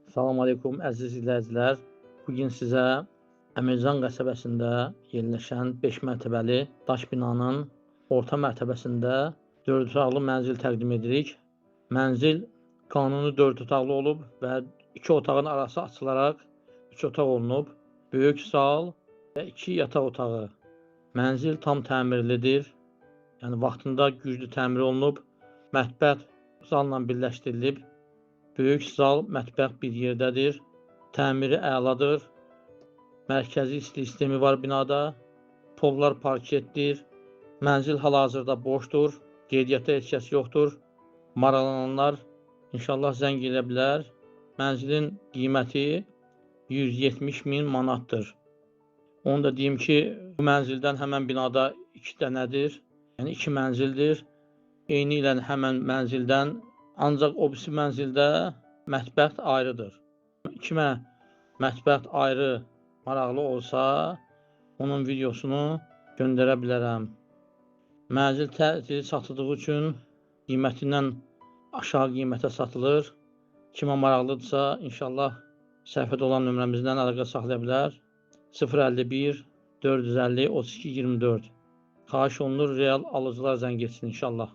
Salam aleykum əziz izləyicilər. Bugün sizə Əmircan qəsəbəsində yerləşən 5 mərtəbəli daş binanın orta mərtəbəsində 4 otaqlı mənzil təqdim edirik. Mənzil qanuni 4 otaqlı olub və 2 otağın arası açılaraq 3 otaq olunub. Böyük sal və 2 yataq otağı. Mənzil tam təmirlidir. Yəni vaxtında güclü təmir olunub. Mətbəx zalla birləşdirilib. Böyük zal, mətbəx bir yerdədir. Təmiri əladır. Mərkəzi istilik sistemi var binada. Pollar parketdir. Mənzil hal-hazırda boşdur. Qeydiyyatda heç kəs yoxdur. Maraqlananlar inşallah zəng edə bilər. Mənzilin qiyməti 170.000 manatdır. Onu da deyim ki, bu mənzildən həmən binada 2 dənədir. Yəni 2 mənzildir. Eyni ilə həmən mənzildən ancaq o birisi mənzildə mətbəx ayrıdır. Kimə mətbəx ayrı maraqlı olsa, onun videosunu göndərə bilərəm. Mənzil təcili satıldığı üçün qiymətindən aşağı qiymətə satılır. Kimə maraqlıdırsa, inşallah səhifədə olan nömrəmizdən əlaqə saxlaya bilər. 051 450 32 24. Xahiş olunur, real alıcılar zəng etsin inşallah.